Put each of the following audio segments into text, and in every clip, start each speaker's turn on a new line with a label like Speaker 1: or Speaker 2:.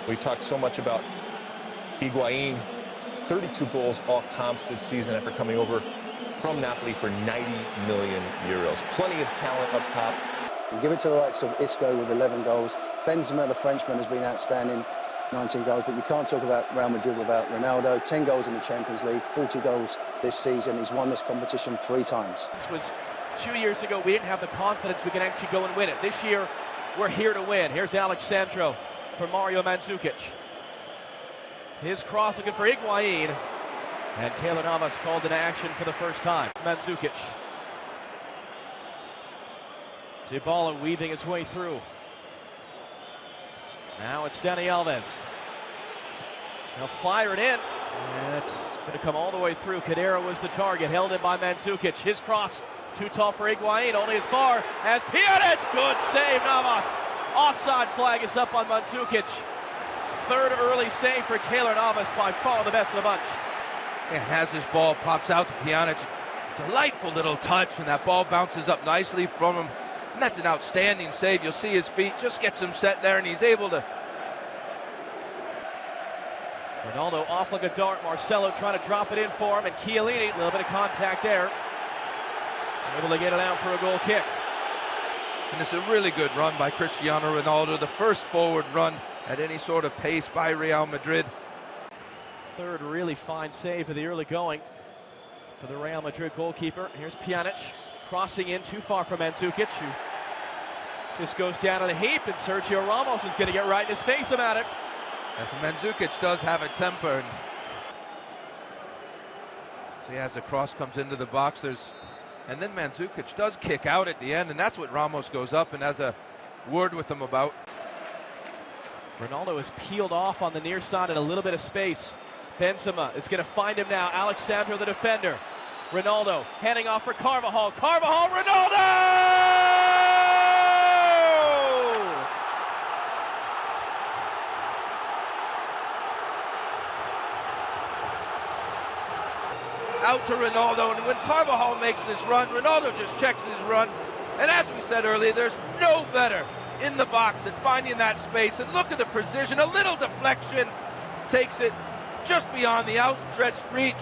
Speaker 1: We talked so much about Higuain. 32 goals, all comps this season after coming over from Napoli for 90 million euros. Plenty of talent up top.
Speaker 2: And give it to the likes of Isco with 11 goals. Benzema, the Frenchman, has been outstanding, 19 goals. But you can't talk about Real Madrid without Ronaldo. 10 goals in the Champions League, 40 goals this season. He's won this competition 3 times.
Speaker 3: This was 2 years ago. We didn't have the confidence we can actually go and win it. This year, we're here to win. Here's Alexandro for Mario Mandzukic. His cross looking for Higuain. And Keylor Navas called into action for the first time. Mandzukic. Dybala weaving his way through. Now it's Dani Alves. He'll fire it in. And it's going to come all the way through. Cadera was the target, held in by Mandzukic. His cross, too tall for Higuain, only as far as Pjanic. Good save, Navas. Offside flag is up on Mandzukic. Third early save for Keylor Navas, by far the best of the bunch.
Speaker 4: And as his ball pops out to Pjanic, delightful little touch, and that ball bounces up nicely from him. And that's an outstanding save. You'll see his feet, just gets him set there, and he's able to.
Speaker 3: Ronaldo off like a dart. Marcelo trying to drop it in for him, and Chiellini, a little bit of contact there. Able to get it out for a goal kick.
Speaker 4: And it's a really good run by Cristiano Ronaldo, the first forward run at any sort of pace by Real Madrid.
Speaker 3: Third really fine save of the early going for the Real Madrid goalkeeper. Here's Pjanic crossing in too far from Mandzukic, who just goes down in a heap, and Sergio Ramos is going to get right in his face about it.
Speaker 4: As Mandzukic does have a temper. So as the cross comes into the box, and then Mandzukic does kick out at the end, and that's what Ramos goes up and has a word with him about.
Speaker 3: Ronaldo is peeled off on the near side in a little bit of space. Benzema is going to find him now. Alexandro, the defender. Ronaldo handing off for Carvajal. Carvajal, Ronaldo!
Speaker 4: Out to Ronaldo, and when Carvajal makes this run, Ronaldo just checks his run. And as we said earlier, there's no better in the box at finding that space. And look at the precision, a little deflection takes it just beyond the outstretched reach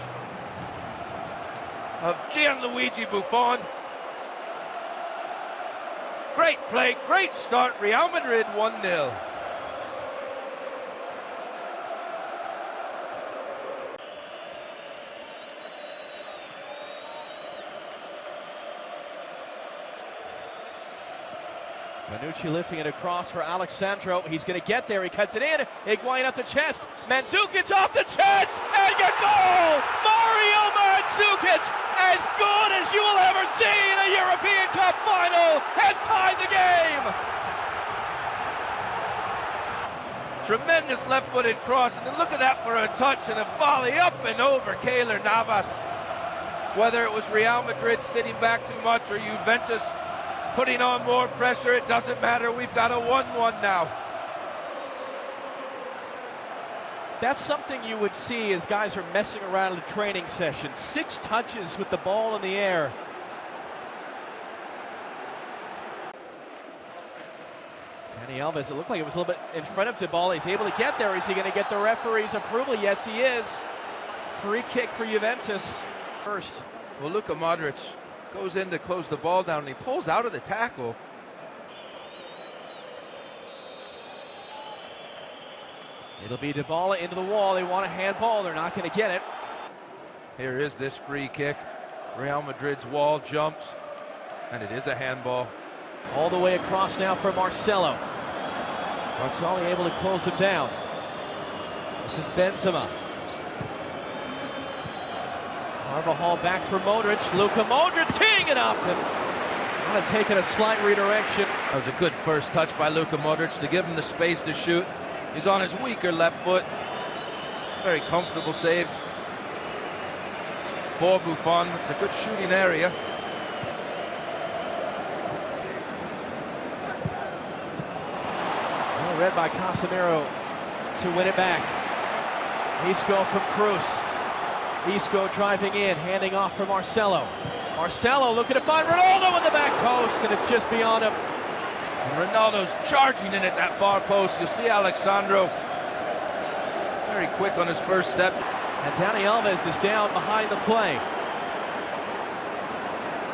Speaker 4: of Gianluigi Buffon. Great play, great start. Real Madrid 1-0.
Speaker 3: Bonucci lifting it across for Alexandro. He's going to get there. He cuts it in. Higuain up the chest. Mandzukic off the chest. And a goal! Mario Mandzukic, as good as you will ever see in a European Cup final, has tied the game.
Speaker 4: Tremendous left-footed cross. And then look at that for a touch and a volley up and over Keylor Navas. Whether it was Real Madrid sitting back too much or Juventus putting on more pressure, it doesn't matter. We've got a 1-1 now.
Speaker 3: That's something you would see as guys are messing around in the training session. 6 touches with the ball in the air. Dani Alves, it looked like it was a little bit in front of Dybala. He's able to get there. Is he going to get the referee's approval? Yes, he is. Free kick for Juventus. First.
Speaker 4: Well, Luka Modric goes in to close the ball down, and he pulls out of the tackle.
Speaker 3: It'll be Dybala into the wall. They want a handball. They're not going to get it.
Speaker 4: Here is this free kick. Real Madrid's wall jumps, and it is a handball.
Speaker 3: All the way across now for Marcelo. Marcelo able to close him down. This is Benzema. Carvajal back for Modric. Luka Modric teeing it up, and kind of taking a slight redirection.
Speaker 4: That was a good first touch by Luka Modric to give him the space to shoot. He's on his weaker left foot. It's a very comfortable save for Buffon. It's a good shooting area.
Speaker 3: Well read by Casemiro to win it back. Isco from Cruz. Isco driving in, handing off for Marcelo. Marcelo looking to find Ronaldo in the back post, and it's just beyond him.
Speaker 4: And Ronaldo's charging in at that far post. You'll see Alexandro very quick on his first step.
Speaker 3: And Dani Alves is down behind the play.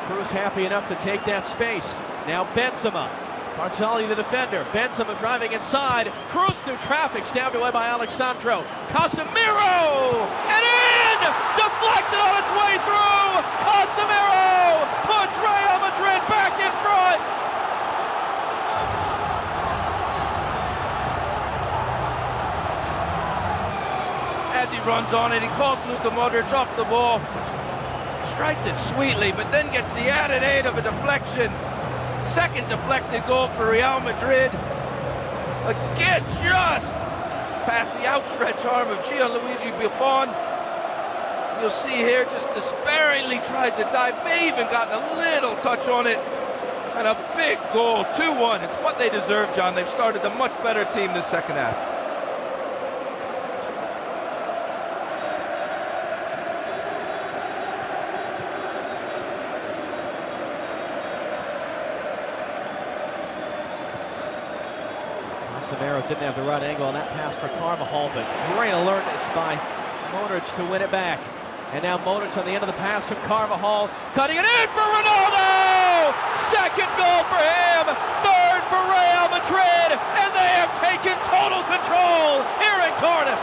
Speaker 3: Cruz happy enough to take that space. Now Benzema. Barzagli the defender. Benzema driving inside. Cruz through traffic, stabbed away by Alexandro. Casemiro! And in! Deflected on its way through! Casemiro puts Real Madrid back in front!
Speaker 4: As he runs on it, he calls Luka Modric off the ball. Strikes it sweetly, but then gets the added aid of a deflection. Second deflected goal for Real Madrid. Again, just past the outstretched arm of Gianluigi Buffon. You'll see here, just despairingly tries to dive, may even gotten a little touch on it. And a big goal, 2-1. It's what they deserve, John. They've started the much better team this second half.
Speaker 3: Casemiro didn't have the right angle on that pass for Carvajal, but great alertness by Modric to win it back. And now Modric on the end of the pass from Carvajal, cutting it in for Ronaldo! Second goal for him, third for Real Madrid, and they have taken total control here in Cardiff.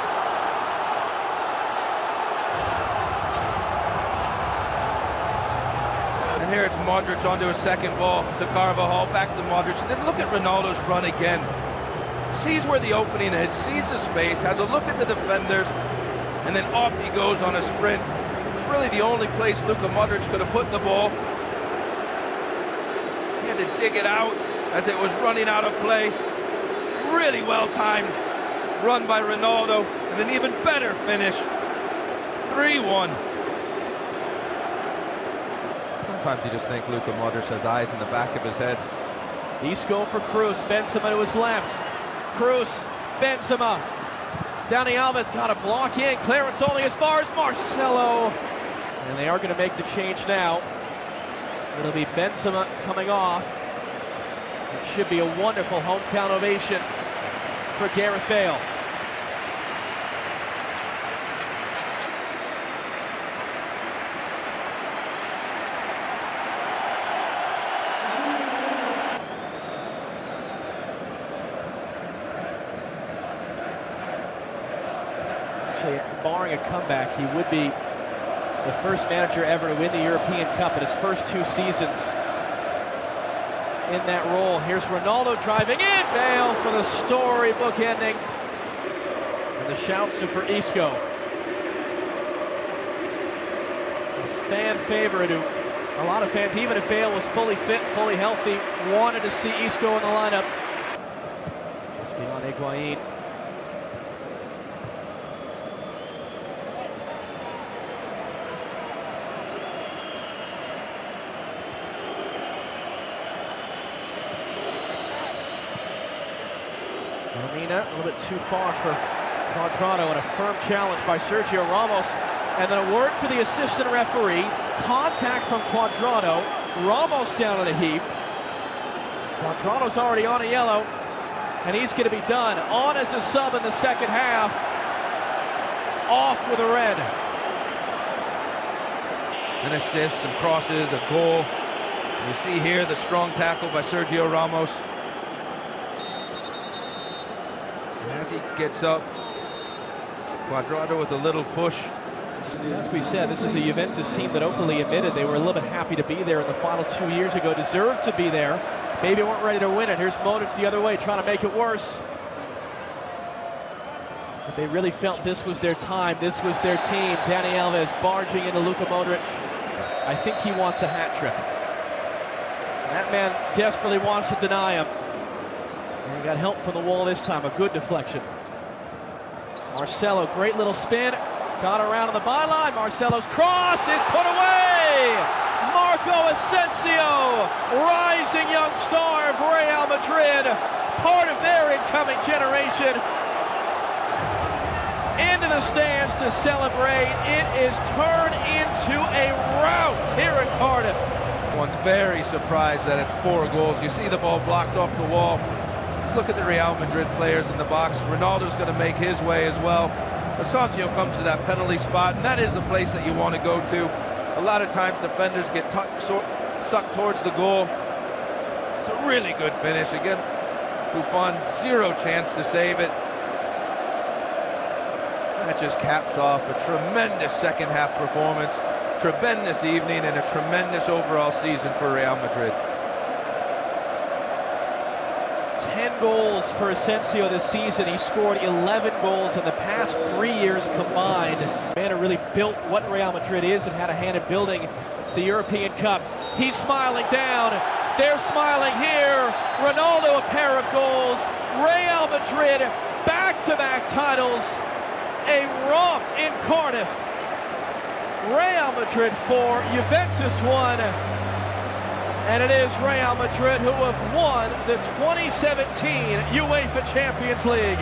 Speaker 4: And here it's Modric onto a second ball to Carvajal, back to Modric. And then look at Ronaldo's run again. Sees where the opening is, sees the space, has a look at the defenders, and then off he goes on a sprint. It's really the only place Luka Modric could have put the ball. He had to dig it out as it was running out of play. Really well timed run by Ronaldo, and an even better finish. 3-1. Sometimes you just think Luka Modric has eyes in the back of his head.
Speaker 3: Isco for Cruz, Benzema to his left. Cruz, Benzema. Dani Alves got a block in. Clearance only as far as Marcelo. And they are going to make the change now. It'll be Benzema coming off. It should be a wonderful hometown ovation for Gareth Bale. Barring a comeback, he would be the first manager ever to win the European Cup in his first 2 seasons in that role. Here's Ronaldo driving in. Bale for the storybook ending. And the shouts are for Isco. His fan favorite, who a lot of fans, even if Bale was fully fit, fully healthy, wanted to see Isco in the lineup. Just beyond Higuain. A little bit too far for Cuadrado, and a firm challenge by Sergio Ramos. And then a word for the assistant referee. Contact from Cuadrado. Ramos down in a heap. Cuadrado's already on a yellow, and he's going to be done. On as a sub in the second half. Off with a red.
Speaker 4: An assist, some crosses, a goal. And you see here the strong tackle by Sergio Ramos. As he gets up, Cuadrado with a little push.
Speaker 3: As we said, this is a Juventus team that openly admitted they were a little bit happy to be there in the final 2 years ago, deserved to be there. Maybe weren't ready to win it. Here's Modric the other way, trying to make it worse. But they really felt this was their time, this was their team. Dani Alves barging into Luka Modric. I think he wants a hat trick. That man desperately wants to deny him. And he got help from the wall this time, a good deflection. Marcelo, great little spin, got around on the byline. Marcelo's cross is put away! Marco Asensio, rising young star of Real Madrid, part of their incoming generation. Into the stands to celebrate. It is turned into a rout here in Cardiff.
Speaker 4: One's very surprised that it's 4 goals. You see the ball blocked off the wall. Look at the Real Madrid players in the box. Ronaldo's going to make his way as well. Asensio comes to that penalty spot, and that is the place that you want to go to. A lot of times defenders get sucked towards the goal. It's a really good finish. Again, Buffon, 0 chance to save it. That just caps off a tremendous second half performance, tremendous evening, and a tremendous overall season for Real Madrid.
Speaker 3: 10 goals for Asensio this season. He scored 11 goals in the past 3 years combined. Man, who really built what Real Madrid is and had a hand in building the European Cup. He's smiling down. They're smiling here. Ronaldo, a pair of goals. Real Madrid, back-to-back titles. A romp in Cardiff. Real Madrid 4, Juventus 1. And it is Real Madrid who have won the 2017 UEFA Champions League.